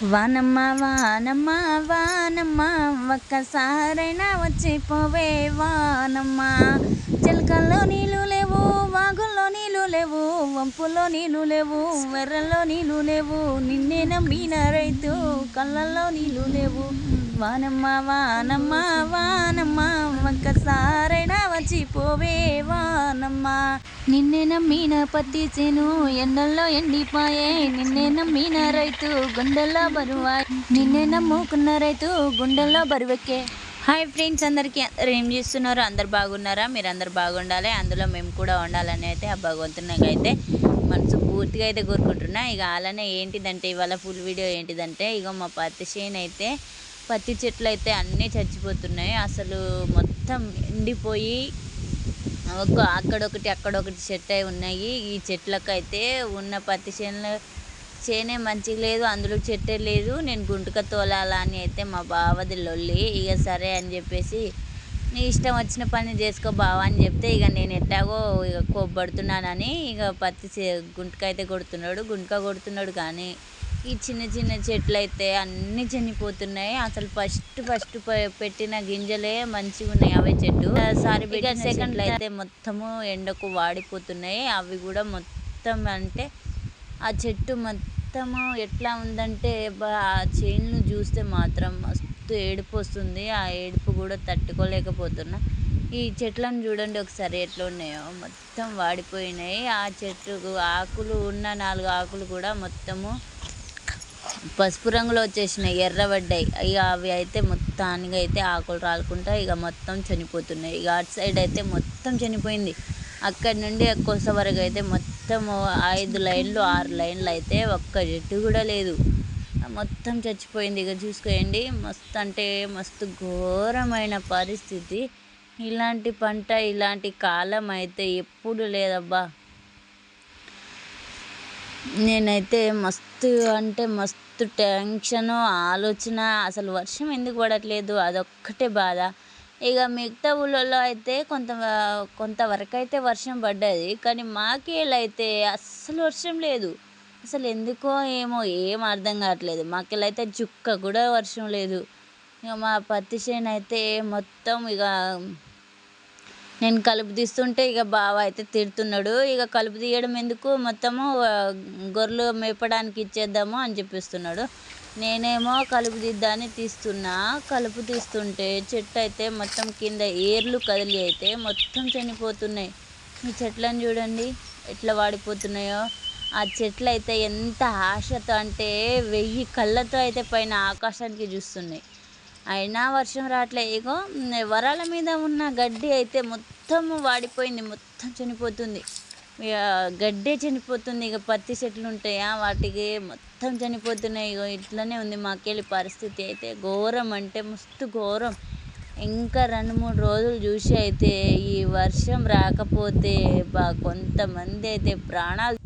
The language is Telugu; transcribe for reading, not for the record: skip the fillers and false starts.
వానమ్మ వానమ్మ వానమ్మ ఒక్కసారైనా వచ్చిపోవే వానమ్మ. చిలకల్లో నీళ్ళు లేవు, వాగుల్లో నీళ్ళు లేవు, వంపులో నీళ్ళు లేవు, వెర్రల్లో నీళ్ళు లేవు, నిన్నే నమ్మిన రైతు కళ్ళల్లో నీళ్ళు లేవు. వానమ్మ వానమ్మ వానమ్మ ఒక్కసారైనా వచ్చిపోవే వానమ్మ. నిన్నే నమ్మిన పత్తి చేను ఎండల్లో ఎండిపాయే, నిన్నే నమ్మిన రైతు గుండెల్లో బరువాయ్, నిన్నే నమ్ముకున్న రైతు గుండెల్లో బరువెక్కే. హాయ్ ఫ్రెండ్స్, అందరికీ అందరు ఏం చేస్తున్నారు? అందరు బాగున్నారా? మీరు అందరు బాగుండాలి, అందులో మేము కూడా ఉండాలని అయితే ఆ భగవంతునికి అయితే మనసు పూర్తిగా అయితే కోరుకుంటున్నా. ఇక అలానే ఏంటిదంటే ఇవాళ ఫుల్ వీడియో ఏంటిదంటే, ఇక మా పత్తి చేను అయితే పత్తి చెట్లు అయితే అన్నీ చచ్చిపోతున్నాయి. అసలు మొత్తం ఎండిపోయి అక్కడొకటి చెట్టు అయి ఉన్నాయి. ఈ చెట్లకు అయితే ఉన్న పత్తి చేనే మంచిగా లేదు, అందులో చెట్టే లేదు. నేను గుంటుక తోలాలా అని అయితే మా బావది లొల్లి. ఇక సరే అని చెప్పేసి, నీ ఇష్టం వచ్చిన పని చేసుకో బావ అని చెప్తే, ఇక నేను ఎట్టాగో ఇక కోప్పడుతున్నానని ఇక గుంటుక అయితే గుంటుక కొడుతున్నాడు. కానీ ఈ చిన్న చిన్న చెట్లు అయితే అన్నీ చనిపోతున్నాయి. అసలు ఫస్ట్ పెట్టిన గింజలే మంచిగా ఉన్నాయి. అవే చెట్టు సారి సెకండ్ అయితే మొత్తము ఎండకు వాడిపోతున్నాయి. అవి కూడా మొత్తం అంటే ఆ చెట్టు మొత్తము ఎట్లా ఉందంటే ఆ చేనును చూస్తే మాత్రం మస్తు ఏడుపు వస్తుంది. ఆ ఏడుపు కూడా తట్టుకోలేకపోతున్నా. ఈ చెట్లను చూడండి ఒకసారి ఎట్లా ఉన్నాయో, మొత్తం వాడిపోయినాయి. ఆ చెట్టుకు ఆకులు ఉన్న 4 ఆకులు కూడా మొత్తము పసుపు రంగులో వచ్చేసినాయి, ఎర్రబడ్డాయి. ఇక అవి అయితే మొత్తానికి అయితే ఆకులు రాలుకుంటా ఇక మొత్తం చనిపోతున్నాయి. ఇక అటు సైడ్ అయితే మొత్తం చనిపోయింది. అక్కడి నుండి కొస వరకు అయితే మొత్తం 5 లైన్లు 6 లైన్లు అయితే ఒక్క చెట్టు కూడా లేదు, మొత్తం చచ్చిపోయింది. ఇక చూసుకోండి, మస్తు అంటే మస్తు ఘోరమైన పరిస్థితి. ఇలాంటి పంట ఇలాంటి కాలం అయితే ఎప్పుడు లేదబ్బా. నేనైతే మస్తు అంటే మస్తు టెన్షను, ఆలోచన. అసలు వర్షం ఎందుకు పడట్లేదు అదొక్కటే బాధ. ఇక మిగతా ఊళ్ళల్లో అయితే కొంతవరకు అయితే వర్షం పడ్డది, కానీ మాకేళ్ళైతే అస్సలు వర్షం లేదు. అసలు ఎందుకో ఏమో ఏం అర్థం కావట్లేదు. మాకెళ్ళైతే చుక్క కూడా వర్షం లేదు. ఇక మా పత్తి చేను అయితే మొత్తం ఇక నేను కలుపు తీస్తుంటే ఇక బావ అయితే తిడుతున్నాడు. ఇక కలుపు తీయడం ఎందుకు, మొత్తము గొర్రెలు మేపడానికి ఇచ్చేద్దాము అని చెప్పిస్తున్నాడు. నేనేమో కలుపు తీద్దాన్ని తీస్తున్నా. కలుపు తీస్తుంటే చెట్టు అయితే మొత్తం కింద ఏర్లు కదిలి అయితే మొత్తం చనిపోతున్నాయి. ఈ చెట్లను చూడండి ఎట్లా వాడిపోతున్నాయో. ఆ చెట్లు అయితే ఎంత ఆశతో అంటే 1000 కళ్ళతో అయితే పైన ఆకాశానికి చూస్తున్నాయి. అయినా వర్షం రావట్లే. ఇగో వరాల మీద ఉన్న గడ్డి అయితే మొత్తం వాడిపోయింది, మొత్తం చనిపోతుంది. ఇక గడ్డే చనిపోతుంది. ఇక పత్తి చెట్లు ఉంటాయా, వాటికి మొత్తం చనిపోతున్నాయి. ఇగో ఇట్లనే ఉంది మాకెళ్ళి పరిస్థితి అయితే. ఘోరం అంటే మస్తు ఘోరం. ఇంకా 2-3 రోజులు చూసి అయితే ఈ వర్షం రాకపోతే కొంతమంది అయితే ప్రాణాలు